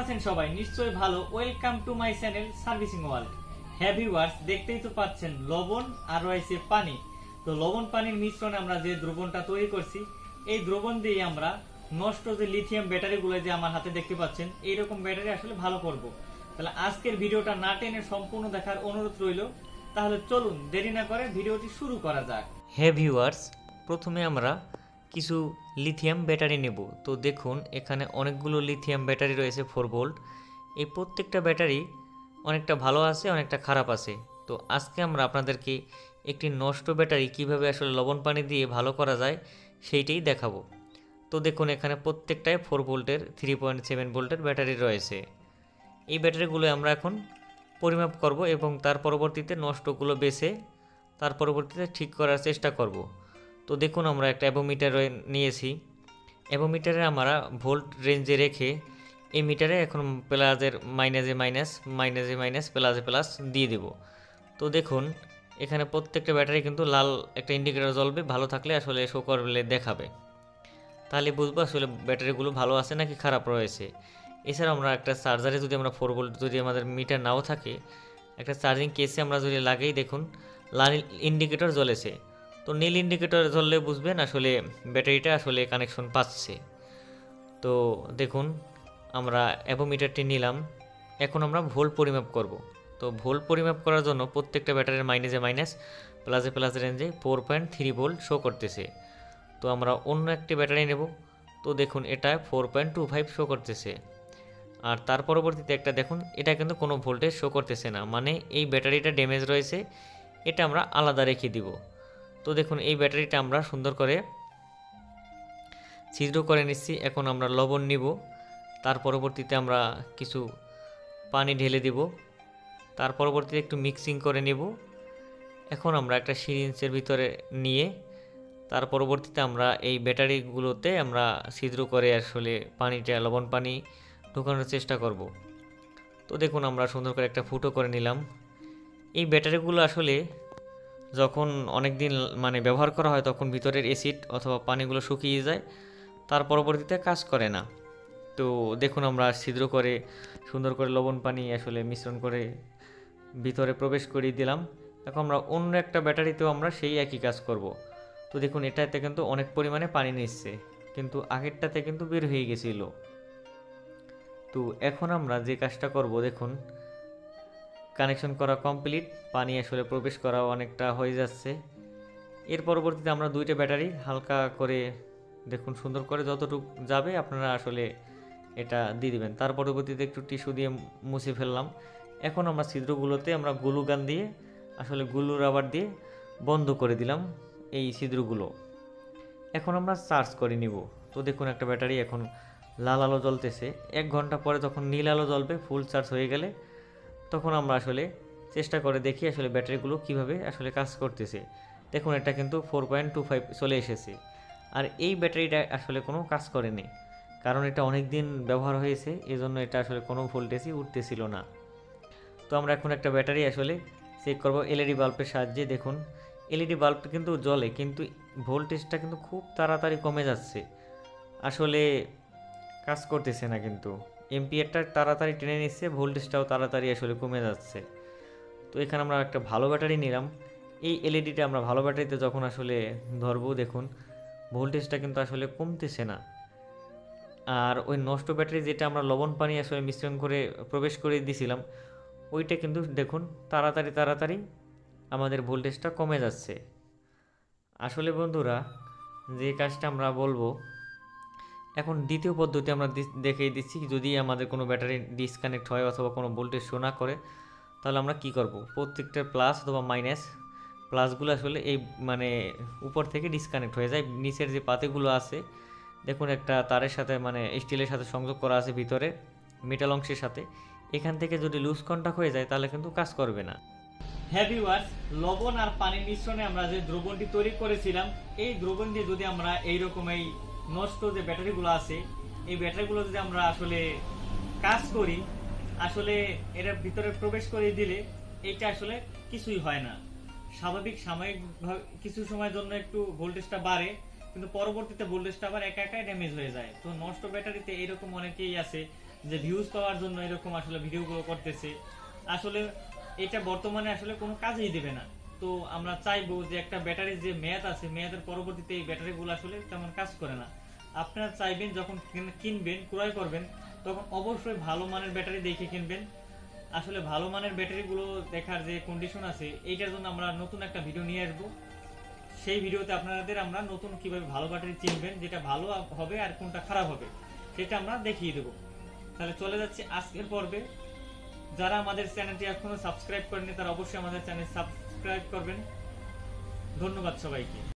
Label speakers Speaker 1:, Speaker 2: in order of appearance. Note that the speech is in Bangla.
Speaker 1: আছেন সবাই নিশ্চয়ই ভালো। Welcome to my channel servicing world. হ্যাঁ ভিউয়ার্স, দেখতেই তো পাচ্ছেন লবণ আর রয়েছে পানি। তো লবণ পানির মিশ্রণে আমরা যে দ্রবণটা তৈরি করছি, এই দ্রবণ দিয়ে আমরা নষ্ট যে লিথিয়াম ব্যাটারিগুলো যে আমার হাতে দেখতে পাচ্ছেন, এইরকম ব্যাটারি আসলে ভালো করব। তাহলে আজকের ভিডিওটা না টেনে সম্পূর্ণ দেখার অনুরোধ রইল। তাহলে চলুন দেরি না করে ভিডিওটি শুরু করা যাক।
Speaker 2: হ্যাঁ ভিউয়ার্স, প্রথমে আমরা কিছু লিথিয়াম ব্যাটারি নেব। তো দেখুন এখানে অনেকগুলো লিথিয়াম ব্যাটারি রয়েছে 4 ভোল্ট। এই প্রত্যেকটা ব্যাটারি অনেকটা ভালো আছে, অনেকটা খারাপ আছে। তো আজকে আমরা আপনাদেরকে একটি নষ্ট ব্যাটারি কিভাবে আসলে লবণ পানি দিয়ে ভালো করা যায় সেইটাই দেখাবো। তো দেখুন এখানে প্রত্যেকটায় 4 ভোল্টের 3.7 ভোল্টের ব্যাটারি রয়েছে। এই ব্যাটারিগুলো আমরা এখন পরিমাপ করব এবং তার পরবর্তীতে নষ্টগুলো বেছে তার পরবর্তীতে ঠিক করার চেষ্টা করব। তো দেখুন আমরা একটা অ্যাভোমিটার নিয়েছি। অ্যাভোমিটারে আমরা ভোল্ট রেঞ্জে রেখে এই মিটারে এখন প্লাসের মাইনাসে মাইনাস, মাইনাসে মাইনাস, প্লাসে প্লাস দিয়ে দেব। তো দেখুন এখানে প্রত্যেকটা ব্যাটারি কিন্তু লাল একটা ইন্ডিকেটর জ্বলবে, ভালো থাকলে আসলে শো করলে দেখাবে, তাহলে বুঝবো আসলে ব্যাটারিগুলো ভালো আছে নাকি খারাপ রয়েছে। এছাড়া আমরা একটা চার্জারে যদি আমরা 4 ভোল্ট যদি আমাদের মিটার নাও থাকে, একটা চার্জিং কেসে আমরা যদি লাগাই, দেখুন লাল ইন্ডিকেটর জ্বলেছে। তো নীল ইন্ডিকেটর জ্বললে বুঝবেন আসলে ব্যাটারিটা আসলে কানেকশন পাচ্ছে। তো দেখুন আমরা অ্যাভোমিটারটি নিলাম, এখন আমরা ভোল্ট পরিমাপ করব। তো ভোল্ট পরিমাপ করার জন্য প্রত্যেকটা ব্যাটারির মাইনাসে মাইনাস, প্লাসে প্লাস রেঞ্জে 4.3 ভোল্ট শো করতেছে। তো আমরা অন্য একটি ব্যাটারি নেব। তো দেখুন এটা 4.25 শো করতেছে। আর তার পরবর্তীতে একটা দেখুন, এটা কিন্তু কোনো ভোল্টেজ শো করতেছে না, মানে এই ব্যাটারিটা ড্যামেজ রয়েছে, এটা আমরা আলাদা রেখে দিব। তো দেখুন এই ব্যাটারিটা আমরা সুন্দর করে ছিদ্র করে নিচ্ছি। এখন আমরা লবণ নিব, তার পরবর্তীতে আমরা কিছু পানি ঢেলে দিব, তার পরবর্তীতে একটু মিক্সিং করে নেব। এখন আমরা একটা সিরিঞ্জের ভিতরে নিয়ে তার পরবর্তীতে আমরা এই ব্যাটারিগুলোতে আমরা ছিদ্র করে আসলে পানিটা লবণ পানি ঢোকানোর চেষ্টা করব। তো দেখুন আমরা সুন্দর করে একটা ফুটো করে নিলাম। এই ব্যাটারিগুলো আসলে যখন অনেক দিন মানে ব্যবহার করা হয় তখন ভিতরের অ্যাসিড অথবা পানিগুলো শুকিয়ে যায়, তার পরবর্তীতে কাজ করে না। তো দেখুন আমরা ছিদ্র করে সুন্দর করে লবণ পানি আসলে মিশ্রণ করে ভিতরে প্রবেশ করিয়ে দিলাম। এখন আমরা অন্য একটা ব্যাটারিতেও আমরা সেই একই কাজ করব। তো দেখুন এটাতে কিন্তু অনেক পরিমাণে পানি নিচ্ছে, কিন্তু আগেরটাতে কিন্তু বের হয়ে গেছিল। তো এখন আমরা যে কাজটা করব, দেখুন কানেকশন করা কমপ্লিট, পানি আসলে প্রবেশ করা অনেকটা হয়ে যাচ্ছে। এর পরবর্তীতে আমরা দুইটা ব্যাটারি হালকা করে দেখুন সুন্দর করে যতটুকু যাবে আপনারা আসলে এটা দিয়ে দিবেন। তার পরবর্তীতে একটু টিস্যু দিয়ে মুছে ফেললাম। এখন আমরা ছিদ্রগুলোতে আমরা গ্লু গান দিয়ে আসলে গ্লু রাবার দিয়ে বন্ধ করে দিলাম এই ছিদ্রগুলো। এখন আমরা চার্জ করে নিব। তো দেখুন একটা ব্যাটারি এখন লাল আলো জ্বলতেছে, 1 ঘন্টা পরে যখন নীল আলো জ্বলবে ফুল চার্জ হয়ে গেলে, তখন আমরা আসলে চেষ্টা করে দেখি আসলে ব্যাটারিগুলো কিভাবে আসলে কাজ করতেছে। দেখুন এটা কিন্তু 4.25 চলে এসেছে। আর এই ব্যাটারিটা আসলে কোনো কাজ করেনি, কারণ এটা অনেক দিন ব্যবহার হয়েছে, এজন্য এটা আসলে কোনো ভোল্টেজই উঠতেছিল না। তো আমরা এখন একটা ব্যাটারি আসলে চেক করব এলইডি বাল্বের সাহায্যে। দেখুন এলইডি বাল্ব কিন্তু জ্বলে, কিন্তু ভোল্টেজটা কিন্তু খুব তাড়াতাড়ি কমে যাচ্ছে, আসলে কাজ করতেছে না। কিন্তু এম্পিয়ারটা তাড়াতাড়ি টেনে নিচ্ছে, ভোল্টেজটাও তাড়াতাড়ি আসলে কমে যাচ্ছে। তো এখানে আমরা একটা ভালো ব্যাটারি নিলাম। এই এলইডিটা আমরা ভালো ব্যাটারিতে যখন আসলে ধরবো, দেখুন ভোল্টেজটা কিন্তু আসলে কমতেছে না। আর ওই নষ্ট ব্যাটারি যেটা আমরা লবণ পানি আসলে মিশ্রণ করে প্রবেশ করে দিয়েছিলাম, ওইটা কিন্তু দেখুন তাড়াতাড়ি তাড়াতাড়ি আমাদের ভোল্টেজটা কমে যাচ্ছে। আসলে বন্ধুরা, যে কাজটা আমরা বলবো, এখন দ্বিতীয় পদ্ধতি আমরা দেখিয়ে দিচ্ছি। যদি আমাদের কোনো ব্যাটারি ডিসকানেক্ট হয় অথবা কোনো ভোল্টেজ শো না করে, তাহলে আমরা কি করব, প্রত্যেকটা প্লাস অথবা মাইনাস প্লাসগুলো আসলে এই মানে উপর থেকে ডিসকানেক্ট হয়ে যায়। নিচের যে পাতিগুলো আছে দেখুন একটা তারের সাথে মানে স্টিলের সাথে সংযোগ করা আছে ভিতরে মেটাল অংশের সাথে, এখান থেকে যদি লুজ কন্টাক্ট হয়ে যায় তাহলে কিন্তু কাজ করবে না।
Speaker 1: হ্যাঁ ভিউয়ার্স, লবণ আর পানির মিশ্রণে আমরা যে দ্রবণটি তৈরি করেছিলাম, এই দ্রবণ দিয়ে যদি আমরা এইরকম এই নষ্ট যে ব্যাটারিগুলো আছে, এই ব্যাটারিগুলো যদি আমরা আসলে কাজ করি, আসলে এর ভিতরে প্রবেশ করে দিলে এটা আসলে কিছুই হয় না। স্বাভাবিক সাময়িক কিছু সময়ের জন্য একটু ভোল্টেজটা বাড়ে, কিন্তু পরবর্তীতে ভোল্টেজটা আবার একা একাই ড্যামেজ হয়ে যায়। তো নষ্ট ব্যাটারিতে এরকম অনেকেই আছে যে ভিউজ পাওয়ার জন্য এরকম আসলে ভিডিওগুলো করতেছে। আসলে এটা বর্তমানে আসলে কোনো কাজেই দেবে না। তো আমরা চাইবো যে একটা ব্যাটারির যে মেয়াদ আছে, মেয়াদের পরবর্তীতে এই ব্যাটারিগুলো আসলে তেমন কাজ করে না। আপনারা চাইবেন যখন কিনবেন, ক্রয় করবেন, তখন অবশ্যই ভালো মানের ব্যাটারি দেখে কিনবেন। আসলে ভালো মানের ব্যাটারিগুলো দেখার যে কন্ডিশন আছে, এইটার জন্য আমরা নতুন একটা ভিডিও নিয়ে আসবো। সেই ভিডিওতে আপনাদের আমরা নতুন কিভাবে ভালো ব্যাটারি চিনবেন, যেটা ভালো হবে আর কোনটা খারাপ হবে, সেটা আমরা দেখিয়ে দেবো। তাহলে চলে যাচ্ছি আজকের পর্বে। যারা আমাদের চ্যানেলটি এখনো সাবস্ক্রাইব করেনি তারা অবশ্যই আমাদের চ্যানেল সাবস্ক্রাইব করবেন। ধন্যবাদ সবাইকে।